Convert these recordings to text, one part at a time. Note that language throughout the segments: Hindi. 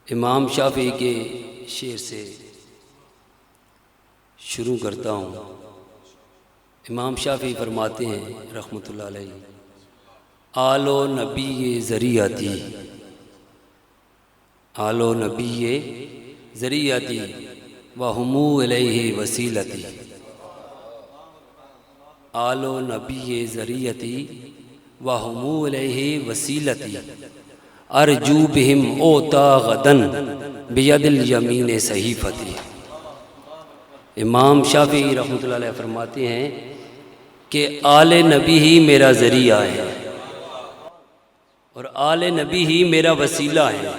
इमाम शाफी के शेर से शुरू करता हूँ। इमाम शाफी फरमाते हैं रहमतुल्लाह अलैहि, आलो नबी ज़रियाती, आलो नबी ज़रियाती वहुमू इलैहि वसीलती, आलो नबी ज़रियाती वहुमू इलैहि वसीलती, अर्जू बिहिम ओता गदन बियदिल यमीन सहीफती। इमाम शाफी रहमतुल्लाह अलैहि फरमाते हैं कि आले नबी ही मेरा ज़रिया है और आले नबी ही मेरा वसीला है,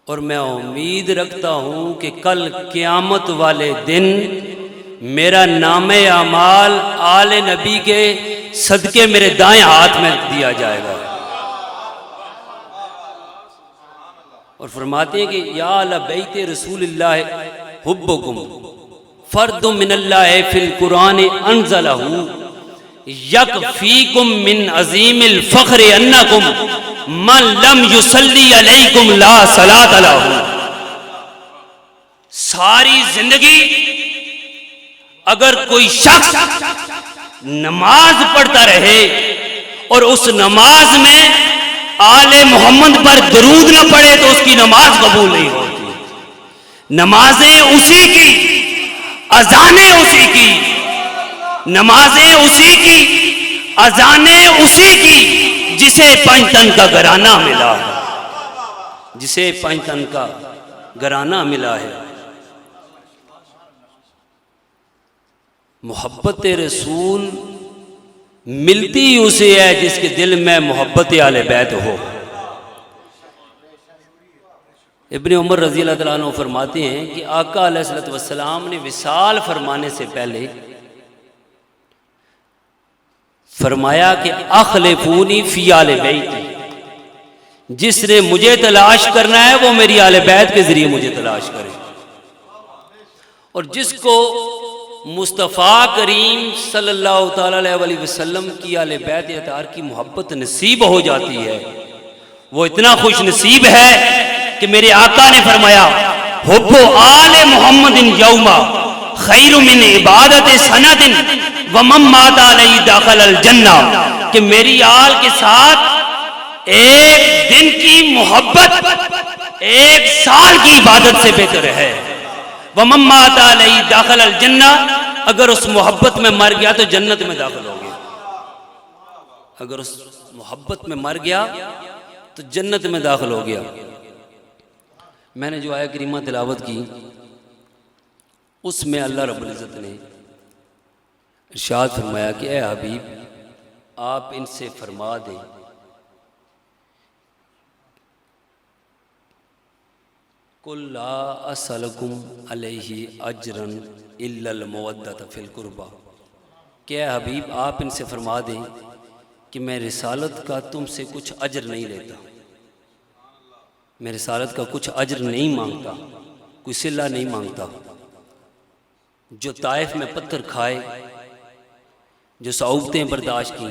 और मैं उम्मीद रखता हूँ कि कल क़यामत वाले दिन मेरा नामे आमाल आले नबी के सदके मेरे दाएं हाथ में दिया जाएगा। और फरमाते हैं कि या अला बैते रसूलिल्लाह हुब्बुकुम फर्दु मिनल्लाह फिल कुरान अनज़लहु यकफीकुम मिन अज़ीमिल फ़ख्र अन्नकुम मन लम युसल्ली अलैकुम ला सलात लहु। सारी जिंदगी अगर कोई शख्स नमाज पढ़ता रहे और उस नमाज में आले मोहम्मद पर दरूद न पढ़े तो उसकी नमाज कबूल नहीं होती। नमाजें उसी की, अजानें उसी की, नमाजें उसी की, अजानें उसी की जिसे पंचतन का घराना मिला है, जिसे पंचतन का घराना मिला है। मोहब्बत रसूल मिलती उसे है जिसके दिल में मोहब्बत आले बैत हो। इब्ने उमर रज़ी अल्लाह तआला अन्हु फरमाते हैं कि आका अलैहिस्सलातु वस्सलाम ने विसाल फरमाने से पहले फरमाया कि अखलिफूनी फी आले बैती, जिसने मुझे तलाश करना है वो मेरी आले बैत के जरिए मुझे तलाश करे। और जिसको मुस्तफ़ा करीम सल्लल्लाहु ताला अलैहि वसल्लम की आले बैत अतार की मोहब्बत नसीब हो जाती है, वो इतना खुश नसीब है कि मेरे आका ने फरमाया हुब्बु आले मुहम्मदिन यौमा खैरु मिन इबादत सनदिन व मम मात अलैहि दाखलल जन्ना, कि मेरी आल के साथ एक दिन की मोहब्बत एक साल की इबादत से बेहतर है। व मम मात अलैहि दाखलल जन्ना, अगर उस मोहब्बत में मर गया तो जन्नत में दाखिल हो गया। अगर उस मोहब्बत में मर गया तो जन्नत में दाखिल हो गया। मैंने जो आया करीमा तिलावत की उसमें अल्लाह रब्बुल इज़्ज़त ने इरशाद फरमाया कि ए हबीब, आप इनसे फरमा दें कुल ला असलकुम अलैहि अजरन इल्लल मवद्दत फिल कुर्बा। क्या हबीब, आप इनसे फरमा दें कि मैं रिसालत का तुमसे कुछ अजर नहीं लेता, मैं रिसालत का कुछ अजर नहीं मांगता, कोई सिला नहीं मांगता। जो ताइफ में पत्थर खाए, जो सऊबतें बर्दाश्त की,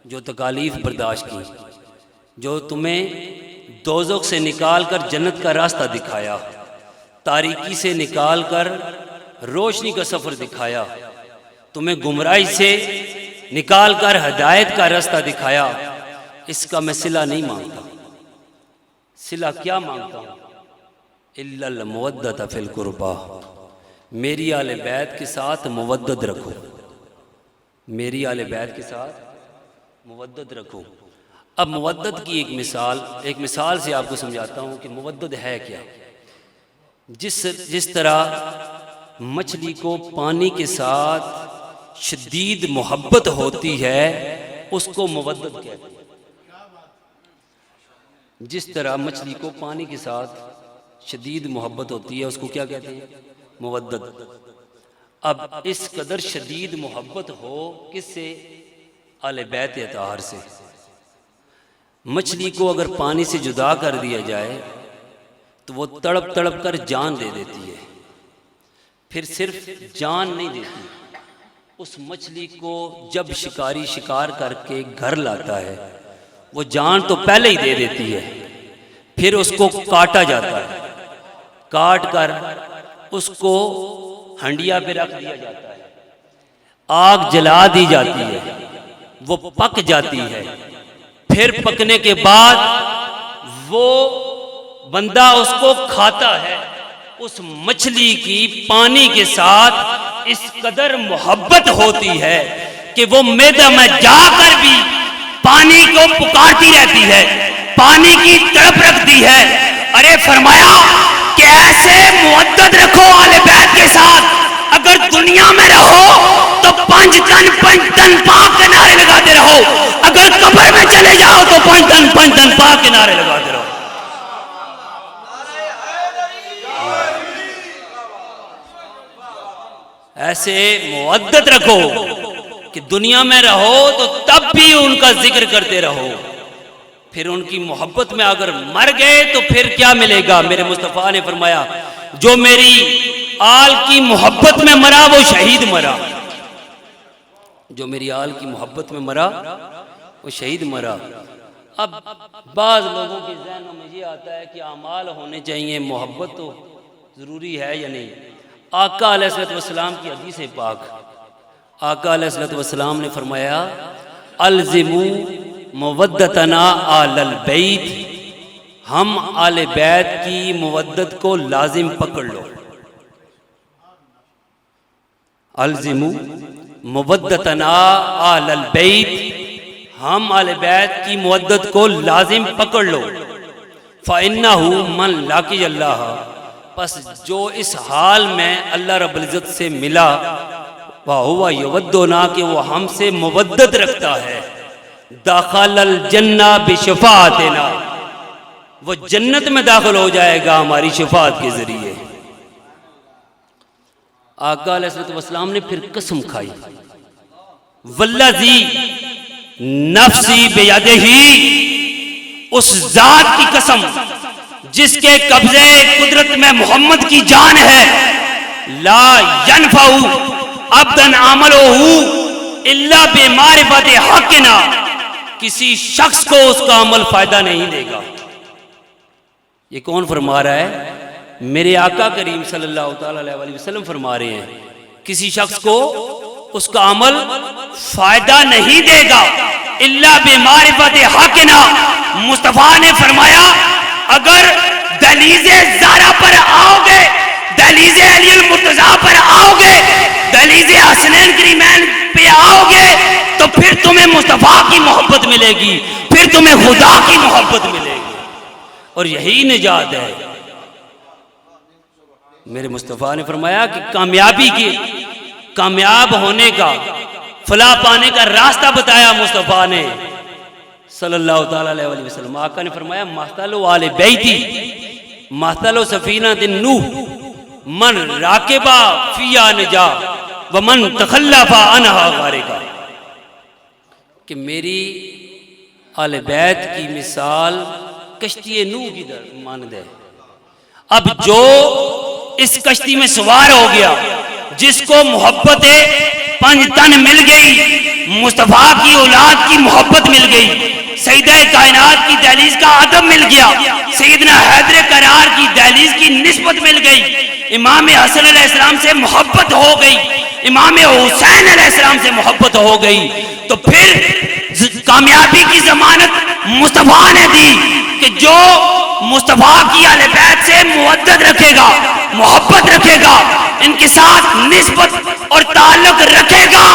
जो तकालीफ बर्दाश्त की, जो तुम्हें दोज़ख से निकाल कर जन्नत का रास्ता दिखाया, तारीकी से निकाल कर रोशनी का सफ़र दिखाया, तुम्हें गुमराही से निकाल कर हदायत का रास्ता दिखाया, इसका मैं सिला नहीं मांगता। सिला क्या मांगता हूँ? इल्लल मवद्दत फिल कुर्बा, मेरी आले बैत के साथ मुवद्दत रखो, मेरी आले बैत के साथ मुवद्दत रखो। अब मुवद्दत की एक मिसाल से आपको समझाता हूँ कि मुवद्दत है क्या। जिस तरह मछली को पानी के साथ शदीद मोहब्बत होती है उसको मुवद्दत कहते हैं। जिस तरह मछली को पानी के साथ शदीद मोहब्बत होती है उसको क्या कहते हैं? मुवद्दत। अब इस कदर शदीद मोहब्बत हो किससे? आले बैत अताहर से। मछली को अगर पानी से जुदा कर दिया जाए तो वो तड़प तड़प कर जान दे देती है। फिर सिर्फ जान नहीं देती, उस मछली को जब शिकारी शिकार करके घर लाता है वो जान तो पहले ही दे देती है, फिर उसको काटा जाता है, काट कर उसको हंडिया पे रख दिया जाता है, आग जला दी जाती है, वो पक जाती है। फिर पकने के बाद वो बंदा उसको खाता है। उस मछली की पानी के साथ इस कदर मोहब्बत होती है कि वो मैदा में जाकर भी पानी को पुकारती रहती है, पानी की तड़प रखती है। अरे फरमाया कि ऐसे मुअद्दत रखो आले बैत के साथ, अगर दुनिया में रहो तो पंच तन पाक के नारे लगाते रहो, अगर कब्र में चले जाओ तो पंच तन पाक के नारे लगाते रहो। ऐसे मुअद्दत रखो कि दुनिया में रहो तो तब भी उनका जिक्र करते रहो। फिर उनकी मोहब्बत में अगर मर गए तो फिर क्या मिलेगा? मेरे मुस्तफ़ा ने फरमाया, जो मेरी आल की मोहब्बत में मरा वो शहीद मरा, जो मेरी आल की मोहब्बत में मरा वो शहीद मरा। अब बाज़ लोगों के ज़हनों में ये आता है कि अमाल होने चाहिए, मोहब्बत तो ज़रूरी है या नहीं। आका अलैहिस्सलाम की हदीस पाक, आका अलैहिस्सलाम ने फरमाया, अलज़िमू मुवद्दतना आलल बैत, हम आले बैत की मुवद्दत को लाजिम पकड़ लो। अलज़िमू मुवद्दतना आलल बैत, हम आले बैत की मुवद्दत को लाजिम पकड़ लो। फ़इन्नहु मन लाक़ी अल्लाह, बस जो इस हाल में अल्लाह रब्बुल इज़्ज़त से मिला, वह हुवा युवद्दुना, कि वो हमसे मुवद्दत रखता है, दाखिलल जन्ना बिशफ़ाअतिना, वो जन्नत में दाखिल हो जाएगा हमारी शफाअत के जरिए। आका अलैहिस्सलाम ने फिर कसम खाई, वल्लज़ी नफ्सी बियदिही, उस जात की कसम जिसके कब्जे कुदरत में मोहम्मद की जान है, ला यनफ़उ अब्दन अमलुहु इल्ला बिमारिफत हक़ना, किसी शख्स को उसका अमल फायदा नहीं देगा। ये कौन फरमा रहा है? मेरे आका करीम सल्लल्लाहु अलैहि वसल्लम फरमा रहे हैं, किसी शख्स को उसका अमल फायदा नहीं देगा इल्ला बिमारिफत हक़ना। मुस्तफ़ा ने फरमाया, अगर दलीज़े ज़ारा पर आओगे, दलीज़े अली मुर्तज़ा पर आओगे, दलीज़े हसनैन करीमैन पे आओगे, तो फिर तुम्हें मुस्तफ़ा की मोहब्बत मिलेगी, फिर तुम्हें खुदा की मोहब्बत मिलेगी, और यही निजात है। मेरे मुस्तफ़ा ने फरमाया कि कामयाबी के, कामयाब होने का, फलाह पाने का रास्ता बताया मुस्तफ़ा ने सल्लल्लाहु अलैहि वसल्लम। आका ने फरमाया, महतलो आले बैती महतलो सफीना दिन नूह, मन राकिबा फिया नजा व मन तखल्लफा अनहा गारिका, कि मेरी आले बैत की मिसाल कश्ती नूह की मानद है। अब जो इस कश्ती में सवार हो गया, जिसको मोहब्बत पंजतन मिल गई, मुस्तफ़ा की औलाद की मोहब्बत मिल गई, सईदे कायनात की दहलीज का अदब मिल गया, सैयदना हैदर करार की दहलीज की निस्बत मिल गई, इमाम हसन अलैहिस्सलाम से मोहब्बत हो गई, इमाम हुसैन अलैहिस्सलाम से मोहब्बत हो गई, तो फिर कामयाबी की जमानत मुस्तफ़ा ने दी कि जो मुस्तफ़ा की आले बैत से मुवद्दत रखेगा, मोहब्बत रखेगा, इनके साथ निस्बत और ताल्लुक रखेगा,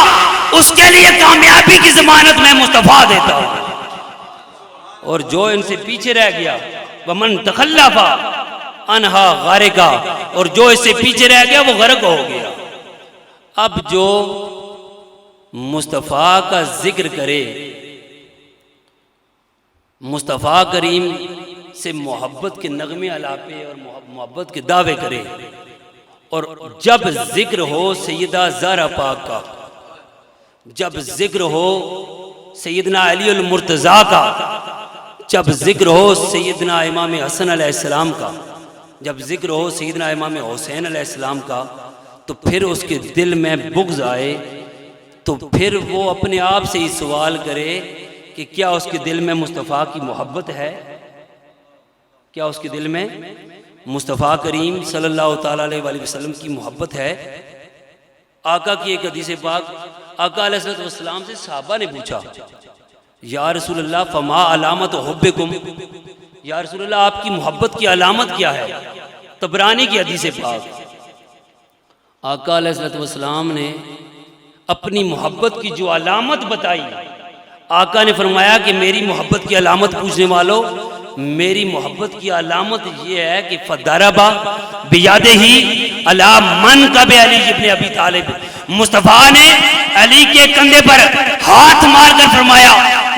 उसके लिए कामयाबी की जमानत मैं मुस्तफ़ा देता हूं। और जो इनसे पीछे रह गया, वमन तखल्लफा अनहा गारिका, और जो इससे पीछे रह गया वो गर्क हो गया। अब जो मुस्तफ़ा का जिक्र करे, मुस्तफ़ा करीम से मोहब्बत के नगमे अलापे और मोहब्बत के दावे करे, और जब जिक्र हो सैयदा ज़हरा पाक का, जब जिक्र हो सैयदना अली मुर्तज़ा का, जब जिक्र हो सैयदना इमाम हसन अलैहिस्सलाम का, जब जिक्र हो सैयदना इमाम हुसैन अलैहिस्सलाम का, तो फिर उसके दिल में बुग़्ज़ आए, तो फिर वो अपने आप से ही सवाल करे कि क्या उसके दिल में मुस्तफ़ा की मोहब्बत है? क्या उसके दिल में मुस्तफ़ा करीम सल्लल्लाहु ताला अलैहि वसल्लम की मोहब्बत है? आका की एक हदीस पाक, आका अलैहिस्सलाम से सहाबा ने पूछा, या रसूलल्लाह फमा अलामत हुब्बिकुम, या रसूलल्लाह आपकी मोहब्बत की अलामत क्या है? तबरानी की हदीस पाक। आका अलैहिस्सलाम ने अपनी मोहब्बत की जो अलामत बताई, आका ने फरमाया कि मेरी मोहब्बत की अलामत पूछने वालों, मेरी मोहब्बत की अलामत ये है कि फदरबा बियादे ही अला मन कब अली इब्न अबी तालिब, मुस्तफ़ा ने अली के कंधे पर हाथ मारकर फरमाया,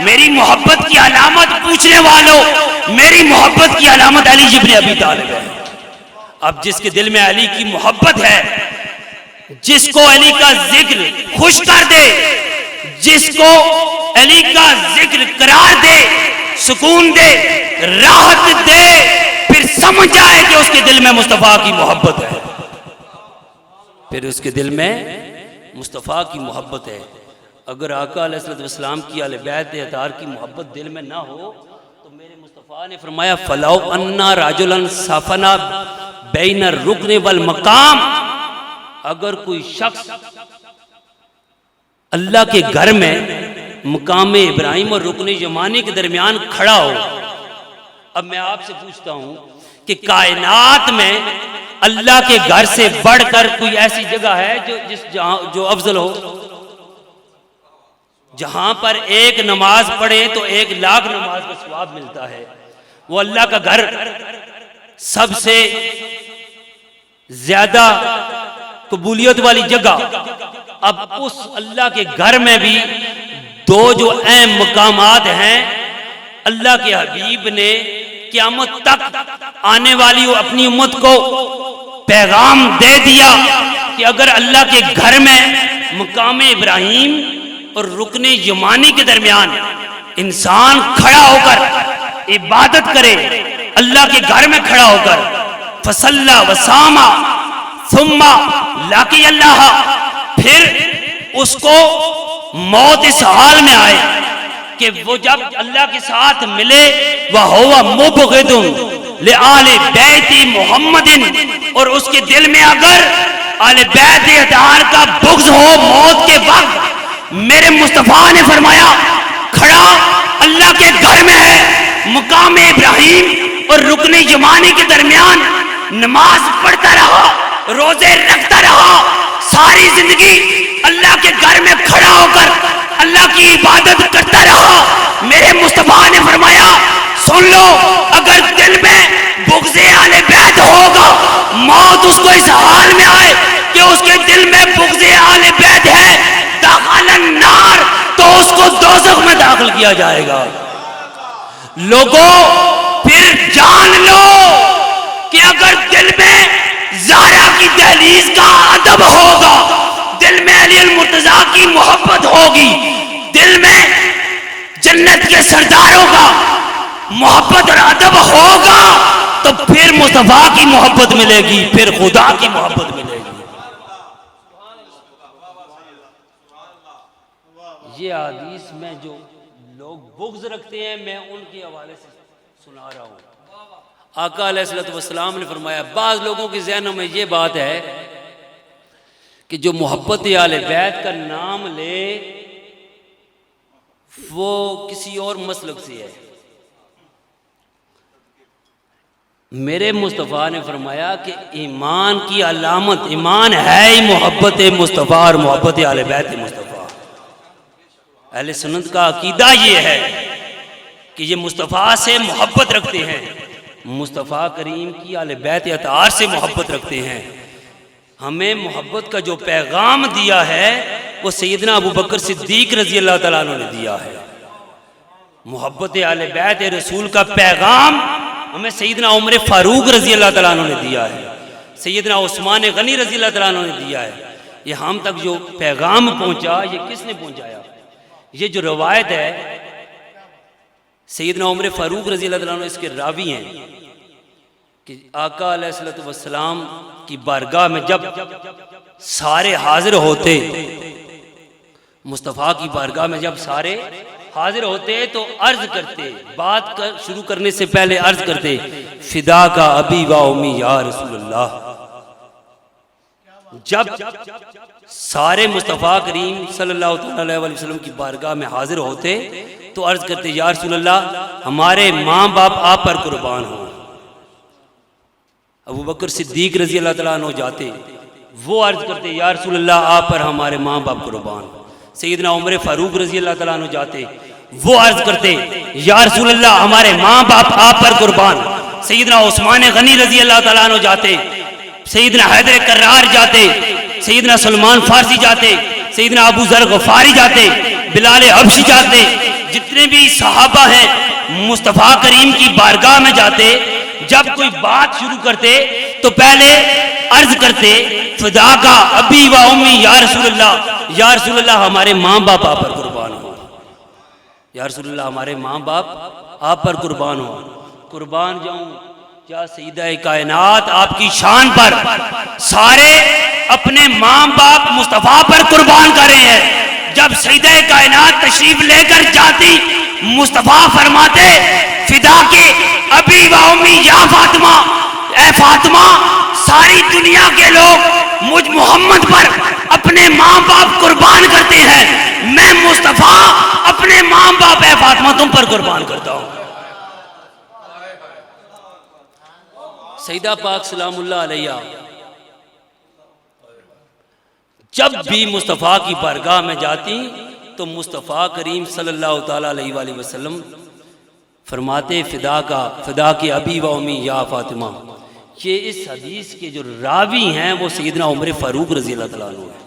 मेरी मोहब्बत की अलामत पूछने वालों, मेरी मोहब्बत की अलामत अली इब्न अबी तालिब है। अब जिसके दिल में अली की मोहब्बत है, जिसको अली का जिक्र खुश कर दे, जिसको अली का जिक्र करार दे, सुकून दे, राहत दे, फिर समझ जाए कि उसके दिल में मुस्तफ़ा की मोहब्बत है, फिर उसके दिल में मुस्तफ़ा की मोहब्बत है। अगर आका अलैहिस्सलाम की अहले बैत अतार की मोहब्बत दिल में ना हो तो मेरे मुस्तफ़ा ने फरमाया, फलाउ अन्ना राजुलन साफना बैन रुकने वल मकाम, अगर कोई शख्स अल्लाह के घर में मकाम इब्राहिम और रुकने यमानी के दरमियान खड़ा हो। अब मैं आपसे पूछता हूं कि कायनात में अल्लाह के घर से बढ़कर कोई ऐसी जगह है जो अफजल हो? जहां पर एक नमाज पढ़े तो 1,00,000 नमाज का सवाब मिलता है। वो अल्लाह का घर सबसे ज्यादा कबूलियत वाली जगह। अब उस अल्लाह के घर में भी दो जो अहम मकामात हैं, अल्लाह के हबीब ने क़यामत तक आने वाली अपनी उम्मत को पैगाम दे दिया कि अगर अल्लाह के घर में मकाम इब्राहिम और रुकने यमानी के दरमियान इंसान खड़ा होकर इबादत करे, अल्लाह के घर में खड़ा होकर फसल्ला वसामा सुम्मा लाकी अल्लाह, फिर उसको मौत इस हाल में आए कि वो जब अल्लाह के साथ मिले, वह हुआ मुबग़िदुन ले आले बैती मोहम्मदिन, और उसके दिल में अगर आले बैत अतार का बुग़्ज़ हो मौत के वक्त, मेरे मुस्तफ़ा ने फरमाया खड़ा अल्लाह के घर में है, मुकाम इब्राहिम और रुकने यमानी के दरमियान नमाज पढ़ता रहा, रोजे रखता रहा, सारी जिंदगी अल्लाह के घर में खड़ा होकर अल्लाह की इबादत करता रहा। मेरे मुस्तफ़ा ने फरमाया सुन लो, अगर दिल में बुग़्ज़े आले बैत होगा, मौत उसको इस हाल में आए कि उसके दिल में बुग़्ज़े आले बैत है, दाखिलन नार, तो उसको दोज़ख में दाखिल किया जाएगा। लोगों फिर जान लो कि अगर दिल में ज़ारा की दहलीज का अदब होगा, दिल में अली अल मुर्तज़ा की मोहब्बत होगी, दिल में जन्नत के सरदारों का मोहब्बत और अदब होगा, तो फिर मुस्तफ़ा की मोहब्बत मिलेगी, फिर खुदा की मोहब्बत मिलेगी। ये हदीस में जो लोग बुग़्ज़ रखते हैं, मैं उनके हवाले से सुना रहा हूँ। आका अलैहिस्सलाम ने फरमाया, बाज़ लोगों के ज़हनों में ये बात है कि जो मोहब्बत आले बैत का नाम ले वो किसी और मसलक से है। मेरे मुस्तफ़ा ने फरमाया कि ईमान की अलामत, ईमान है ही मोहब्बत मुस्तफ़ा और मोहब्बत आले बैत मुस्तफ़ा। अहले सुन्नत का अकीदा ये है कि ये मुस्तफ़ा से मोहब्बत रखते हैं, मुस्तफ़ा करीम की आले बैत अतार से मोहब्बत रखते हैं। हमें मोहब्बत का जो पैगाम दिया है वो सैयदना अबू बकर सिद्दीक रज़ी अल्लाह तआला अन्हु ने दिया है। मोहब्बत आले बैत रसूल का पैगाम हमें सैयदना उमर फारूक रज़ी अल्लाह तआला अन्हु ने दिया है, सैयदना उस्मान गनी रज़ी अल्लाह तआला अन्हु ने दिया है। ये हम तक जो पैगाम पहुंचा, ये किसने पहुंचाया? ये जो रवायत है सैयदना उमर फारूक रज़ी अल्लाह तआला अन्हु इसके रावी हैं कि आका अलैहिस्सलाम की बारगाह में जब सारे हाजिर होते, मुस्तफ़ा की बारगाह में जब सारे हाजिर होते तो अर्ज करते, बात शुरू करने से पहले अर्ज करते, फिदा का अबी व उम्मी या रसूलल्लाह। जब सारे मुस्तफ़ा करीम सल्लल्लाहु अलैहि वसल्लम की बारगाह में हाजिर होते तो अर्ज करते, या रसूलल्लाह हमारे माँ बाप आप पर कुर्बान हो। अबू बकर सिद्दीक रजी अल्लाह तआला अन्हु जाते, वो अर्ज करते, या रसूलल्लाह आप पर हमारे माँ बाप कुर्बान। सैयदना उमर फारूक रजी अल्लाह तआला अन्हु जाते, वो अर्ज करते, या रसूलल्लाह हमारे माँ बाप आप पर कुर्बान। सैयदना उस्मान गनी रजी अल्लाह तआला अन्हु जाते, सैयदना हैदर कर्रार जाते, सैयदना सलमान फारसी जाते, सैयदना अबू जर गफारी जाते, बिलाल हबशी जाते, जितने भी सहाबा हैं मुस्तफ़ा करीम की बारगाह में जाते, जब कोई बात शुरू करते तो पहले अर्ज करते, फिदा का अबी व उम्मी या रसूलल्लाह, या रसूलल्लाह हमारे माँ बाप आप पर कुर्बान हो, या रसूलल्लाह हमारे माँ बाप आप पर कुर्बान हो। कुर्बान जाऊं क्या सईदा कायनात आपकी शान पर सारे अपने माँ बाप मुस्तफ़ा पर कुर्बान कर रहे हैं। जब सईदा कायनात तशरीफ लेकर जाती, मुस्तफ़ा फरमाते, फिदा के अबी व उम्मी या फातिमा, ए फातिमा सारी दुनिया के लोग मुझ मोहम्मद पर अपने माँ बाप कुर्बान करते हैं, मैं मुस्तफ़ा अपने माँ बाप ए फातिमा तुम पर कुर्बान करता हूँ। सईदा पाक सलामुल्लाह अलैहा जब भी मुस्तफ़ा की बारगाह में जाती तो मुस्तफ़ा करीम सल्लल्लाहु ताला अलैहि वसल्लम फरमाते, फिदा की अबी व उम्मी या फातिमा। ये इस हदीस के जो रावी हैं वो सैयदना उमर फारूक रजी अल्लाह तआला अन्हु है।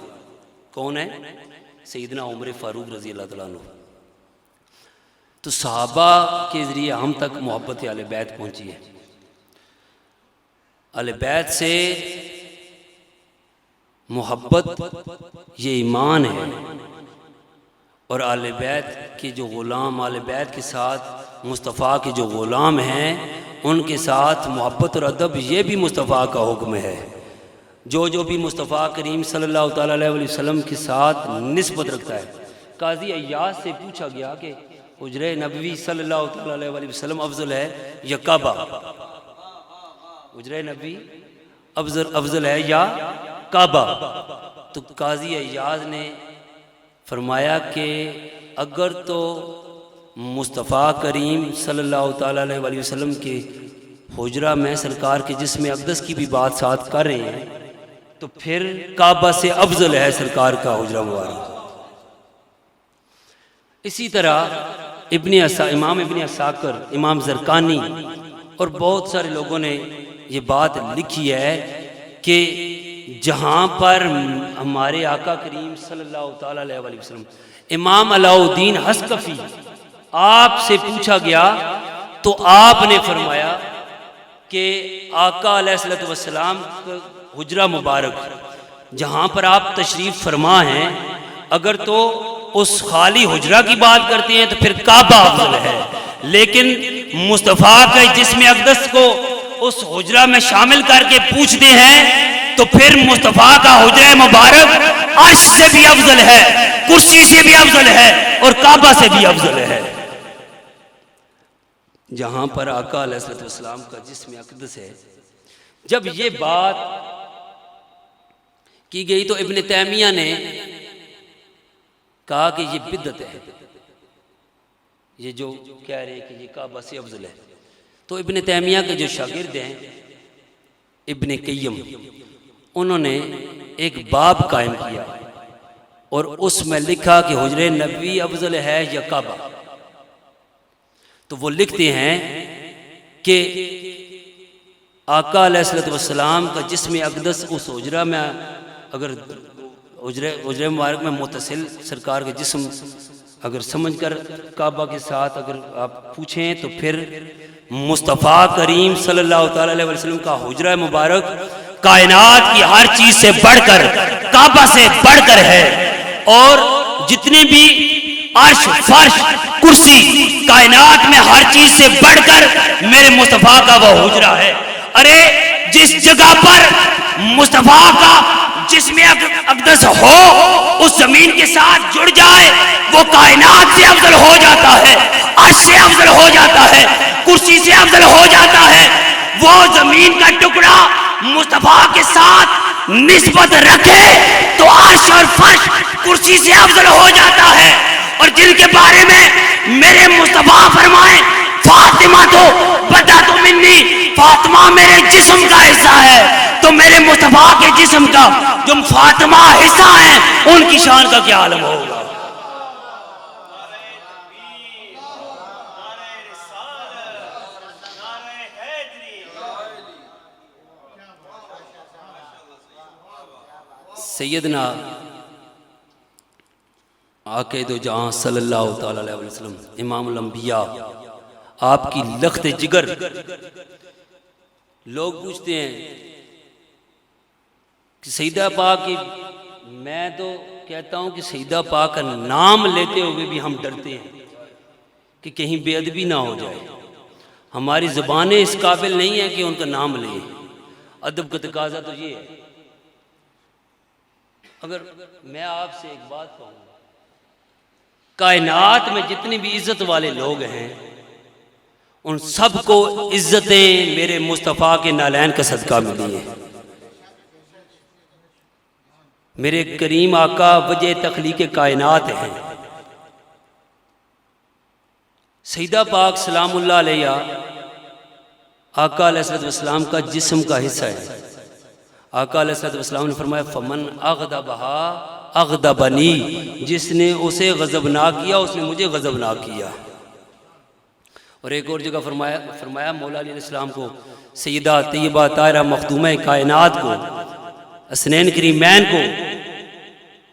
कौन है? सैयदना उमर फारूक रजी अल्लाह तआला अन्हु। तो सहाबा के ज़रिए हम तक मोहब्बत आले बैत पहुँची है। आले बैत से मोहब्बत ये ईमान है, और आले बैत के जो ग़ुलाम, आले बैत के साथ मुस्तफ़ा के जो ग़ुलाम हैं उनके साथ मोहब्बत और अदब ये भी मुस्तफ़ा का हुक्म है। जो भी मुस्तफ़ा करीम सल्लल्लाहु ताला अलैहि वसल्लम के साथ निस्बत रखता है। काजी अय्याज से पूछा गया कि हुजरे नबवी सल्लल्लाहु ताला अलैहि वसल्लम अफजल है या काबा? हुजरे नबी अफजल है या काबा? तो काजी अय्याज ने फरमाया कि अगर तो मुस्तफ़ा करीम सल्लल्लाहु ताला अलैहि वसल्लम के हुजरा में सरकार के जिस्म अक़दस की भी बात साथ कर रहे हैं तो फिर काबा से अफजल है सरकार का हुजरा मुबारक। इसी तरह इमाम इब्न असाकर, इमाम ज़रक़ानी और बहुत सारे लोगों ने ये बात लिखी है कि जहाँ पर हमारे आका करीम सल्लल्लाहु ताला अलैहि वसल्लम, इमाम अलाउद्दीन हस्कफी, आपसे पूछा गया तो आपने फरमाया कि आका अलैहिस्सलातु वस्सलाम का हुजरा मुबारक जहाँ पर आप तशरीफ़ फरमा हैं, अगर तो उस खाली हुजरा की बात करते हैं तो फिर काबा अफजल है, लेकिन मुस्तफ़ा के जिस्म अक़दस को उस हुजरा में शामिल करके पूछते हैं तो फिर मुस्तफ़ा का हुजरा मुबारक अर्श से भी अफजल है, कुर्सी से भी अफजल है और काबा से भी अफजल है। जहां पर आका अलैहिस्सलाम का जिस्म अक़दस है। जब ये बात की गई तो इब्न तैमिया ने कहा कि ये बिदअत है, ये जो कह रहे हैं कि ये काबा से अफजल है। तो इब्न तैमिया के जो शागिर्द हैं इब्न क़य्यम, उन्होंने एक बाब कायम किया और उसमें लिखा कि हुजरे नबी अफजल है या काबा। तो वो लिखते हैं कि आका अलैहिस्सलाम का जिस्म अक़दस उस हुजरा में, अगर हुजरे मुबारक में मुतसिल सरकार के जिस्म अगर समझकर काबा के साथ अगर आप पूछें तो फिर मुस्तफ़ा करीम सल्लल्लाहु ताला अलैहि वसल्लम का हुजरा मुबारक कायनात की हर चीज से बढ़कर, काबा से बढ़कर है। और जितने भी अर्श, फर्श, कुर्सी, कायनात में हर चीज से बढ़कर मेरे मुस्तफ़ा का वह हुजरा है। अरे जिस जगह पर मुस्तफ़ा का जिसमें अक़दस हो उस जमीन के साथ जुड़ जाए, वो कायनात से अफजल हो जाता है, अर्श से अफजल हो जाता है, कुर्सी से अफजल हो जाता है। वो जमीन का टुकड़ा मुस्तफा के साथ निस्बत रखे तो अर्श और फर्श कुर्सी से अफजल हो जाता है। और जिनके बारे में मेरे मुस्तफा फरमाए फातिमा तो बदा तो मिन्नी, फातिमा मेरे जिस्म का हिस्सा है, तो मेरे मुस्तफा के जिस्म का जो फातिमा हिस्सा है उनकी शान का क्या आलम होगा। सैयदना आक़े दो जहां सल्लल्लाहु तआला अलैहि वसल्लम इमामुल अंबिया, आपकी लख्त जिगर। लोग पूछते हैं कि सईदा पाक की, मैं तो कहता हूं कि सईदा पाक का नाम लेते हुए भी हम डरते हैं कि कहीं बेअदबी ना हो जाए। हमारी ज़ुबानें इस काबिल नहीं है कि उनका नाम लें। अदब का तकाजा तो ये है। अगर मैं आपसे एक बात कहूँ, कायनात में जितने भी इज्जत वाले लोग हैं उन सबको इज्जतें मेरे मुस्तफ़ा के नालैन का सदका मिली है। मेरे करीम आका वजह तख्लीक कायनात हैं। सईदा पाक सलामुल्लाह अलैहा आका अलैहिस्सलाम का जिस्म का हिस्सा है। आका अलैहिस्सलाम ने फरमाया फमन अग़दबहा अग़दबनी, जिसने उसे गज़बनाक किया उसने मुझे गज़बनाक किया। और एक और जगह फरमाया मौला अली अलैहिस्सलाम को, सैयदा तैयबा ताहिरा मखदूमा कायनात को, असनैन करीमैन को,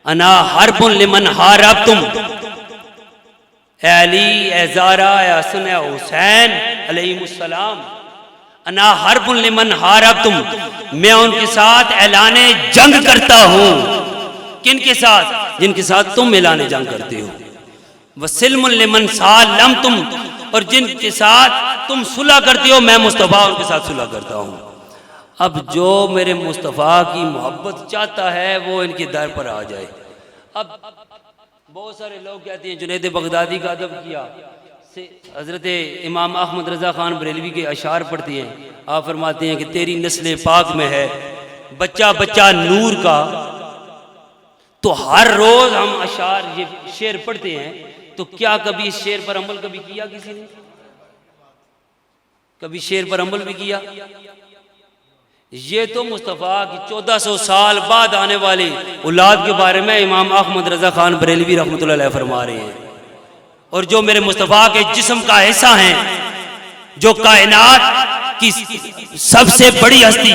अना हरबुन लिमन हारबतुम, ए अली ए ज़ारा ए हसन ए हुसैन अलैहिमुस्सलाम, अना हरबुन लिमन हारबतुम, मैं उनके साथ ऐलाने जंग करता हूँ। किन के साथ? जिनके साथ तुम ऐलाने जंग करते हो। वसिल्मुन लिमन सालमतुम, और जिनके साथ तुम सुलह करते हो मैं मुस्तफ़ा उनके साथ सुलह करता हूँ। अब जो मेरे मुस्तफ़ा की मोहब्बत चाहता है वो इनके दर पर आ जाए। अब बहुत सारे लोग कहते हैं जुनैद बगदादी का अदब किया, हज़रत इमाम अहमद रज़ा ख़ान बरेलवी के अशार पढ़ते हैं। आप फरमाते हैं कि तेरी नस्ल पाक में है बच्चा बच्चा नूर का। तो हर रोज़ हम अशार ये शेर पढ़ते हैं, तो क्या कभी इस शेर पर अमल कभी किया किसी ने? कभी शेर पर अमल भी किया? ये तो मुस्तफ़ा की 1400 साल बाद आने वाली औलाद के बारे में इमाम अहमद रज़ा ख़ान बरेलवी रहमतुल्लाह अलैह फरमा रहे हैं। और जो मेरे मुस्तफ़ा के जिस्म का हिस्सा हैं, जो कायनात की सबसे बड़ी हस्ती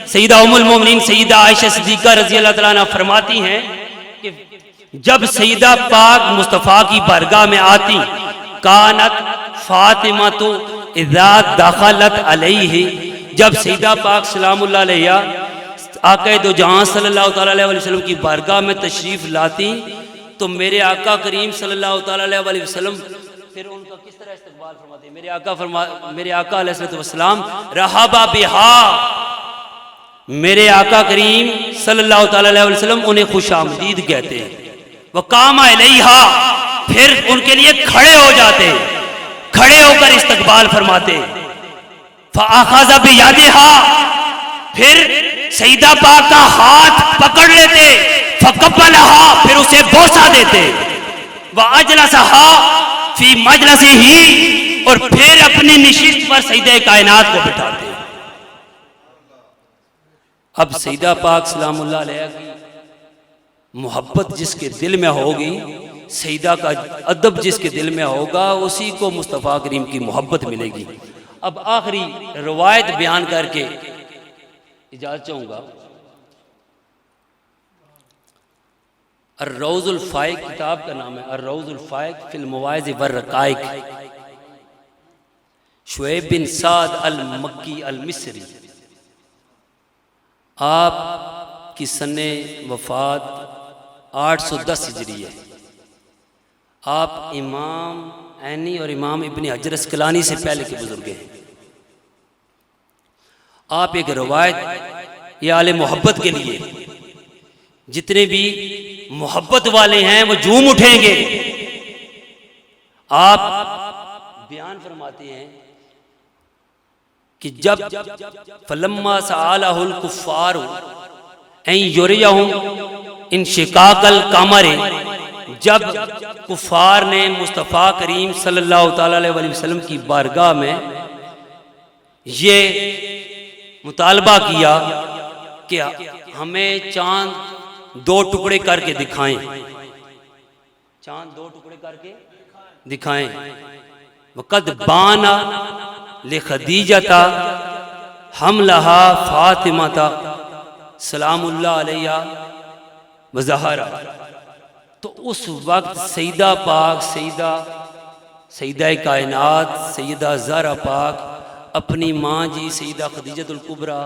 सईदा उम्मुल मोमिनीन सईदा आयशा सिद्दीक़ा रज़ी अल्लाह तआला अन्हा फरमाती हैं कि जब सईदा पाक मुस्तफ़ा की बारगाह में आती, कानत फातिमा तो इज़ा दखलत अलैहि, जब सईदा पाक सलामुल्लाह अलैहा आक़ा दो जहां सल्लल्लाहु तआला अलैहि वसल्लम की बारगाह में तशरीफ़ लाती, तो मेरे आका करीम सल्लल्लाहु तआला अलैहि वसल्लम फिर उनका किस तरह इस्तकबाल फरमाते? मेरे आका अलैहिस्सलाम रहबा बिहा, मेरे आका करीम सल्लल्लाहु तआला अलैहि वसल्लम उन्हें खुशामदीद कहते हैं। वक़ाम अलैहा, फिर उनके लिए खड़े हो जाते, खड़े होकर इस्तकबाल फरमाते। फ़अख़ज़ बियदिहा, फिर सईदा पाक का हाथ पकड़ लेते। फ़क़ब्बलहा, फिर उसे बोसा देते। व अजलसहा फी मजलिसिही, और फिर अपनी निशिस्त पर सईदा कायनात को बिठाते। अब सईदा पाक सलामुल्लाह अलैहा की मोहब्बत जिसके दिल में होगी, सईदा का अदब जिसके दिल में होगा, उसी को मुस्तफ़ा करीम की मोहब्बत मिलेगी। अब आखिरी रवायत बयान करके इजाज़त चाहूँगा। अर्रौज़ुल फ़ाइक़ किताब का नाम है, अर्रौज़ुल फ़ाइक़ फ़िल मवाइज़ वर रक़ाइक़, शुएब बिन साद अल मक्की अल मिस्री। आप की सने वफ़ात 810 हिजरी है। आप इमाम ऐनी और इमाम इब्न हजर अस्क़लानी से पहले के बुजुर्ग हैं। आप एक रवायत ये आले मोहब्बत के लिए जितने भी मोहब्बत वाले हैं वो झूम उठेंगे। आप बयान फरमाते हैं कि जब फलम्मा सआलहुल कुफ्फार ऐ युरियहुम इंशिकाकल कमर, जब कुफ्फार ने मुस्तफ़ा करीम सल्लल्लाहु ताला अलैहि वसल्लम की बारगाह में ये मुतालबा किया कि हमें चांद दो टुकड़े करके दिखाएं, चांद दो टुकड़े करके दिखाएं। वक़द बाना ले खदीजता हमलहा फातिमाता सलामुल्लाह अलैहा वज़हरा। तो उस वक्त सईदा पाक सईदा कायनात सैयदा ज़हरा पाक अपनी माँ जी सईदा खदीजतुल कुबरा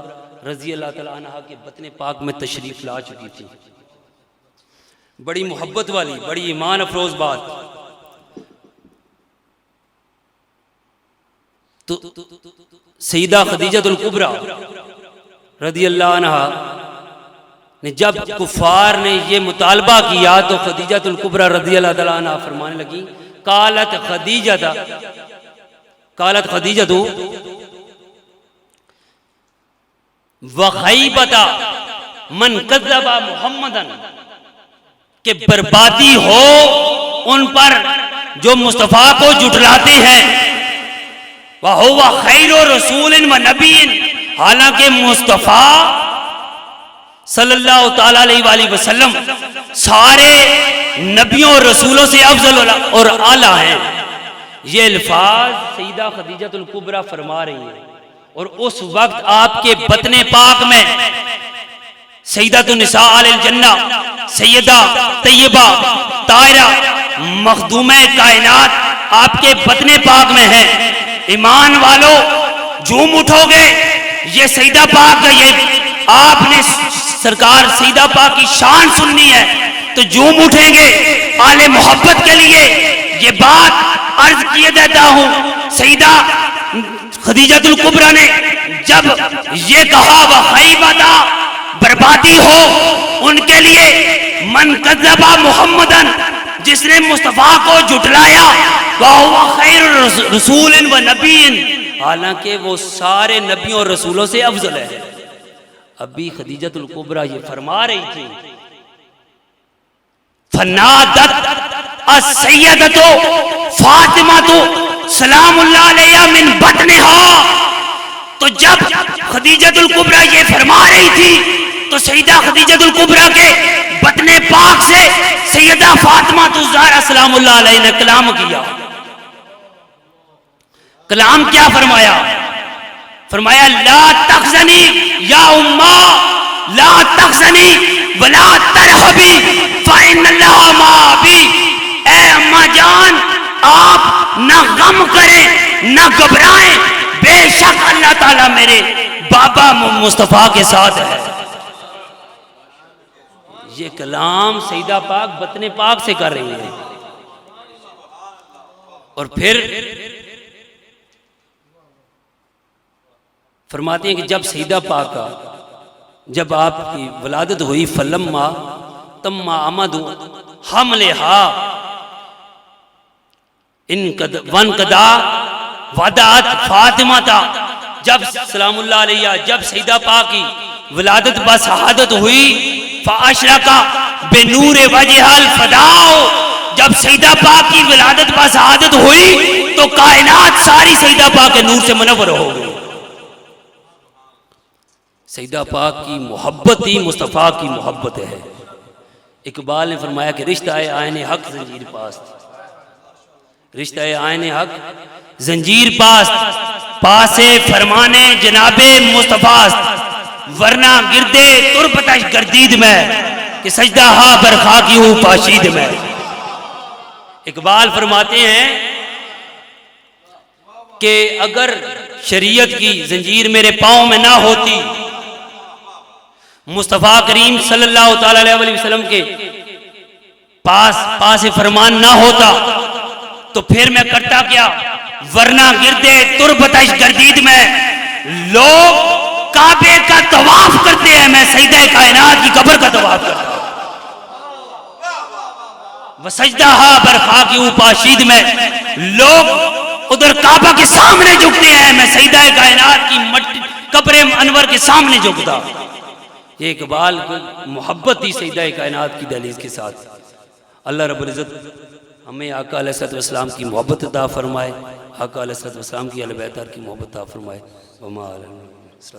रज़ी अल्लाह तआला अन्हा के बतन पाक में तशरीफ़ ला चुकी थी। बड़ी मोहब्बत वाली, बड़ी ईमान अफरोज़ बात। तो सईदा खदीजतुल कुबरा रज़ी अल्लाह अन्हा ने जब कुफार ने ये मुतालबा किया तो खदीजतुल कुबरा रज़ी अल्लाह तआला अन्हा फरमाने लगी, कालत खदीजतु वखैबता मन कज़्ज़बा मुहम्मदन, के बर्बादी हो उन पर जो मुस्तफ़ा को जुटलाते हैं। वह हुवा खैरो रसूलिन व नबीन, हालांकि मुस्तफ़ा सल्लल्लाहु ताला अलैहि वसल्लम सारे नबियों और रसूलों से अफजल और आला हैं। ये अल्फाज सईदा खदीजतुल कुबरा फरमा रही हैं। और उस वक्त आपके बतने पाक में सईदतुन निसा अल जन्ना सैयदा तैयबा ताहिरा मखदूमे कायनात आपके बतने पाक में है। ईमान वालों झूम उठोगे, ये सईदा पाक का, ये आपने सरकार सईदा पाक की शान सुननी है तो झूम उठेंगे। आले मोहब्बत के लिए ये बात अर्ज किए देता हूँ। सईदा खदीजतुल कुबरा ने जब ये कहा वखैबता, बर्बादी हो उनके लिए, मन कज़्ज़बा मुहम्मदन, जिसने मुस्तफ़ा को जुटलाया, वहुवा खैरुर रसूलिन व नबीन, हालांकि वो सारे नबियों और रसूलों से अफजल है। अभी खदीजतुल कुबरा ये फरमा रही थी, फनादत अस्सय्यदतु फातिमातु सलामुल्लाह अलैहा मिन बतनिहा। तो जब खदीजतुल कुबरा ये फरमा रही थी तो सईदा खदीजतुल कुबरा के बतने पाक से सैयदा फातिमातु ज़हरा सलामुल्लाह अलैहा ने कलाम किया। कलाम क्या फरमाया? फरमाया ला तखज़नी या उम्मा, ला तखज़नी वला तरहबी फ़इन्नल्लाह माबी। ए अम्मा जान, आप ना गम करें ना घबराएं, बेशक अल्लाह ताला मेरे बाबा मुस्तफ़ा के साथ है। ये कलाम सईदा पाक बतने पाक से कर रही है। और फिर फरमाते हैं कि जब सईदा पाक का जब आपकी वलादत हुई, फलम्मा तम्मा अमदु हमलेहा वन कदा वदात फातिमा था। जब सलामुल्लाह अलैहा, जब सईदा पाक की विलादत बशहादत हुई, फाशरका बेनूरे वजहल फदाओ, जब सईदा पाक की विलादत बशहादत हुई तो कायनात सारी सईदा पाक के नूर से मुनव्वर हो गई। सईदा पाक की मोहब्बत ही मुस्तफ़ा की मोहब्बत है। इकबाल ने फरमाया कि रिश्ता है आयने हक जंजीर पास्त, रिश्ता है आयने हक जंजीर पास्त, पासे फरमाने जनाबे मुस्तफ़ास्त, वरना गिरदे तुरबतश गर्दीद में कि सजदा हा बरखा की हूँ पाशीद में। इकबाल फरमाते हैं कि अगर शरीयत की जंजीर मेरे पाँव में ना होती, मुस्तफ़ा करीम सल्लल्लाहु ताला अलैहि वसल्लम के पास फरमान ना होता तो फिर मैं करता क्या, वरना गिरदे तुरबतश गर्दीद में लोग काबे का तवाफ करते हैं, मैं सईदा कायनात की कब्र का तवाफ करता। वसजदा बरखा की उपाशीद में लोग उधर काबा के सामने झुकते हैं, मैं सईदा कायनात की मट्टी कब्र अनवर के सामने झुकता। ये इकबाल मोहब्बत थी सईदा कायनात की दहलीज के साथ। अल्लाह रब्बुल इज़्ज़त हमें आका अलैहिस्सलातु वस्सलाम की मोहब्बत अता फरमाए, आका अलैहिस्सलातु वस्सलाम की अहले बैत की मोहब्बत अता फरमाए।